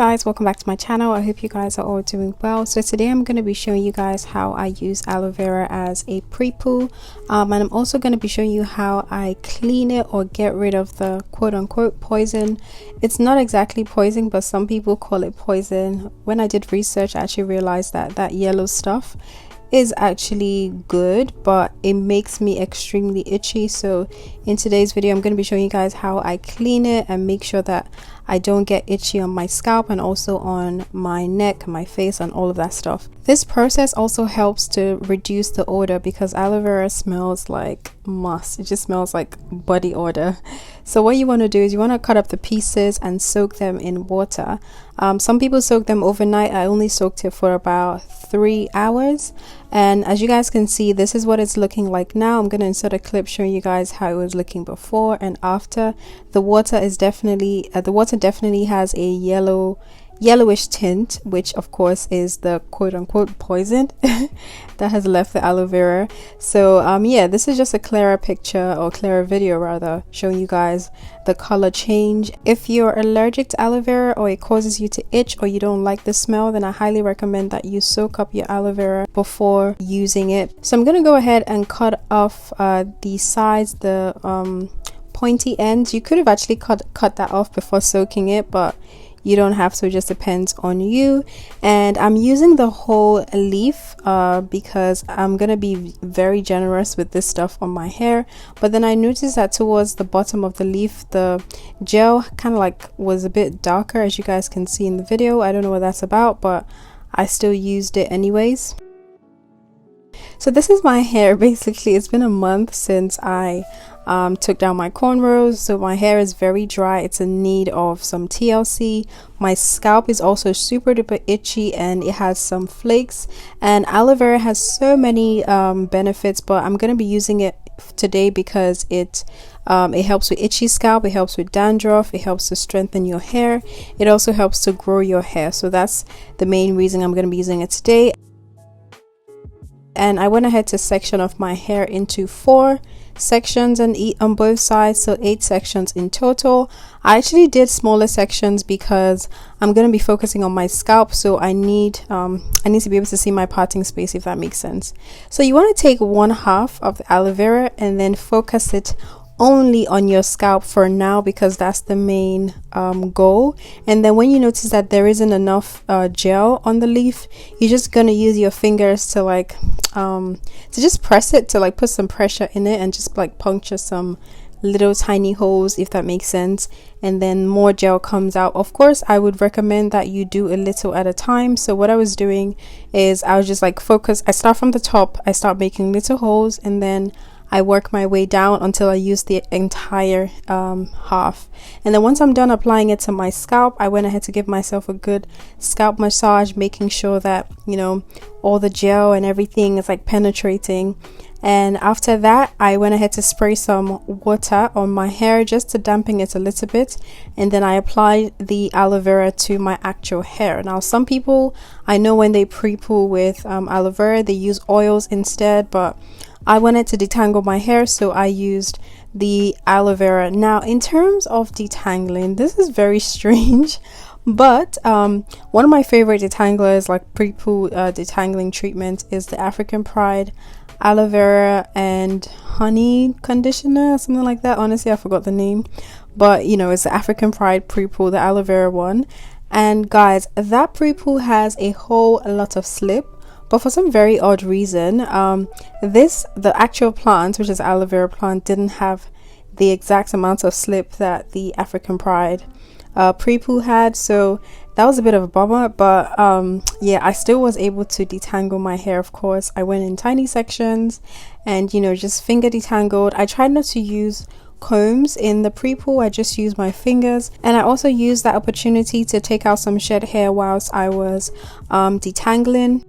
guys, welcome back to my channel. I hope you guys are all doing well. So today I'm going to be showing you guys how I use aloe vera as a pre-poo, and I'm also going to be showing you how I clean it or get rid of the quote-unquote poison. It's not exactly poison, but some people call it poison. When I did research, I actually realized that that yellow stuff is actually good, but it makes me extremely itchy. So in today's video I'm going to be showing you guys how I clean it and make sure that I don't get itchy on my scalp and also on my neck, my face, and all of that stuff. This process also helps to reduce the odor because aloe vera smells like musk. It just smells like body odor. So what you want to do is you want to cut up the pieces and soak them in water. Some people soak them overnight. I only soaked it for about 3 hours, and as you guys can see, this is what it's looking like now. I'm going to insert a clip showing you guys how it was looking before and after. The water is definitely definitely has a yellowish tint, which of course is the quote-unquote poison that has left the aloe vera. So yeah, this is just a clearer picture, or clearer video rather, showing you guys the color change. If you're allergic to aloe vera or it causes you to itch or you don't like the smell, then I highly recommend that you soak up your aloe vera before using it. So I'm gonna go ahead and cut off the sides, the pointy ends. You could have actually cut that off before soaking it, but you don't have to. It just depends on you. And I'm using the whole leaf because I'm gonna be very generous with this stuff on my hair. But then I noticed that towards the bottom of the leaf, the gel kind of like was a bit darker, as you guys can see in the video. I don't know what that's about, but I still used it anyways. So this is my hair. Basically, it's been a month since I took down my cornrows, so my hair is very dry. It's in need of some TLC. My scalp is also super duper itchy and it has some flakes, and aloe vera has so many benefits, but I'm going to be using it today because it helps with itchy scalp, it helps with dandruff, it helps to strengthen your hair, it also helps to grow your hair. So that's the main reason I'm going to be using it today. And I went ahead to section off my hair into 4 sections and on both sides, so 8 sections in total. I actually did smaller sections because I'm going to be focusing on my scalp, so I need to be able to see my parting space, if that makes sense. So you want to take 1/2 of the aloe vera and then focus it only on your scalp for now, because that's the main goal. And then when you notice that there isn't enough gel on the leaf, you're just gonna use your fingers to like to just press it, to like put some pressure in it and just like puncture some little tiny holes, if that makes sense, and then more gel comes out. Of course, I would recommend that you do a little at a time. So what I was doing is I was just like focus. I start from the top, I start making little holes, and then I work my way down until I use the entire half. And then once I'm done applying it to my scalp, I went ahead to give myself a good scalp massage, making sure that, you know, all the gel and everything is like penetrating. And after that, I went ahead to spray some water on my hair just to dampen it a little bit, and then I applied the aloe vera to my actual hair. Now some people, I know when they pre-poo with aloe vera, they use oils instead, but I wanted to detangle my hair, so I used the aloe vera. Now in terms of detangling, this is very strange, but one of my favorite detanglers, like pre-poo detangling treatment, is the African Pride aloe vera and honey conditioner, something like that. Honestly, I forgot the name, but you know, it's the African Pride pre-poo, the aloe vera one. And guys, that pre-poo has a whole lot of slip, but for some very odd reason, the actual plant, which is aloe vera plant, didn't have the exact amount of slip that the African Pride pre-poo had. So that was a bit of a bummer, but yeah, I still was able to detangle my hair. Of course, I went in tiny sections and, you know, just finger detangled. I tried not to use combs in the pre-poo, I just used my fingers, and I also used that opportunity to take out some shed hair whilst I was detangling.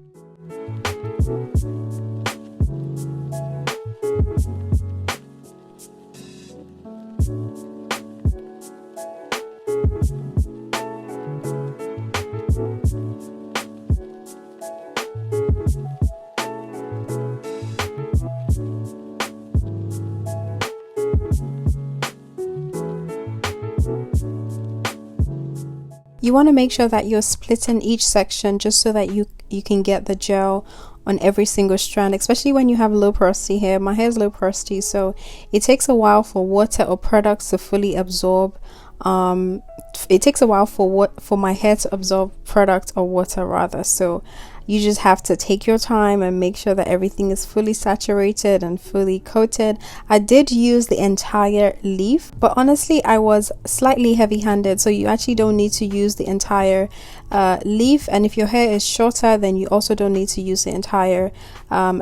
You want to make sure that you're splitting each section just so that you can get the gel on every single strand, especially when you have low porosity hair. My hair is low porosity, so it takes a while for water or products to fully absorb. It takes a while for my hair to absorb product or water rather, so you just have to take your time and make sure that everything is fully saturated and fully coated. I did use the entire leaf, but honestly I was slightly heavy-handed, so you actually don't need to use the entire leaf, and if your hair is shorter then you also don't need to use the entire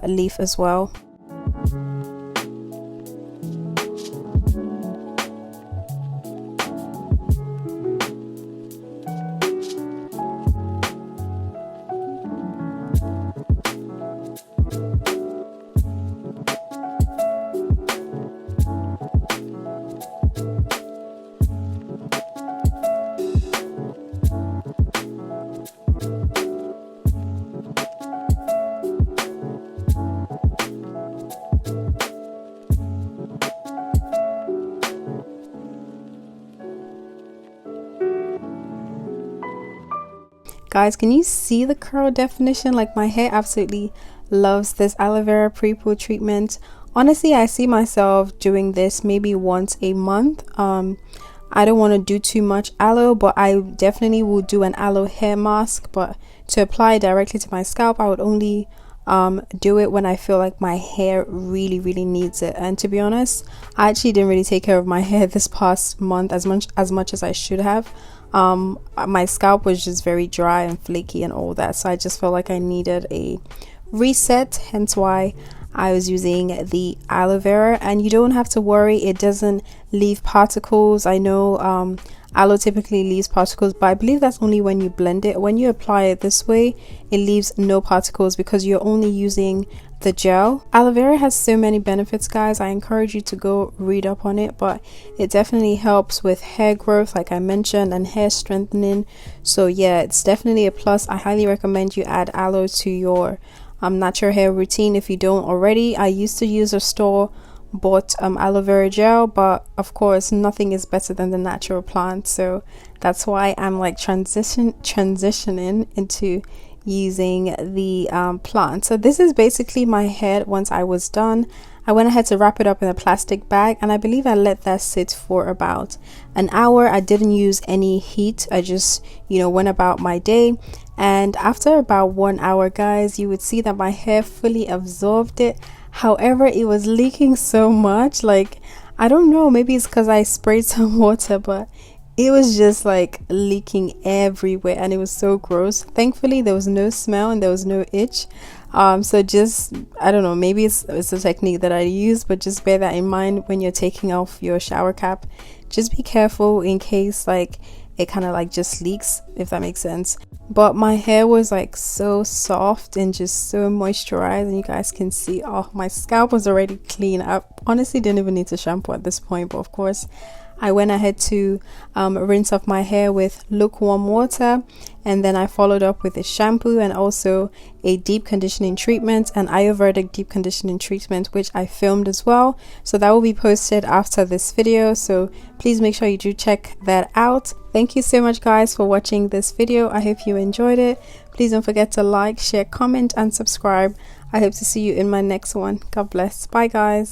leaf as well. Guys, can you see the curl definition? Like, my hair absolutely loves this aloe vera pre-poo treatment. Honestly, I see myself doing this maybe once a month. I don't want to do too much aloe, but I definitely will do an aloe hair mask. But to apply directly to my scalp, I would only do it when I feel like my hair really needs it. And to be honest, I actually didn't really take care of my hair this past month as much as I should have. My scalp was just very dry and flaky and all that, so I just felt like I needed a reset, hence why I was using the aloe vera. And you don't have to worry, it doesn't leave particles. I know aloe typically leaves particles, but I believe that's only when you blend it. When you apply it this way, it leaves no particles because you're only using the gel. Aloe vera has so many benefits, guys. I encourage you to go read up on it, but it definitely helps with hair growth, like I mentioned, and hair strengthening. So yeah, it's definitely a plus. I highly recommend you add aloe to your natural hair routine if you don't already. I used to use a store bought aloe vera gel, but of course nothing is better than the natural plant, so that's why I'm like transitioning into using the plant. So this is basically my hair. Once I was done, I went ahead to wrap it up in a plastic bag, and I believe I let that sit for about an hour. I didn't use any heat. I just, went about my day, and after about 1 hour, guys, you would see that my hair fully absorbed it. However, it was leaking so much, like, I don't know, maybe it's because I sprayed some water, but it was just like leaking everywhere and it was so gross. Thankfully there was no smell and there was no itch. So just, I don't know, maybe it's a technique that I use, but just bear that in mind when you're taking off your shower cap. Just be careful in case like it kind of like just leaks, if that makes sense. But my hair was like so soft and just so moisturized, and you guys can see, oh, my scalp was already clean. I honestly didn't even need to shampoo at this point, but of course I went ahead to rinse off my hair with lukewarm water, and then I followed up with a shampoo and also a deep conditioning treatment, an Ayurvedic deep conditioning treatment, which I filmed as well. So that will be posted after this video, so please make sure you do check that out. Thank you so much, guys, for watching this video. I hope you enjoyed it. Please don't forget to like, share, comment, and subscribe. I hope to see you in my next one. God bless. Bye, guys.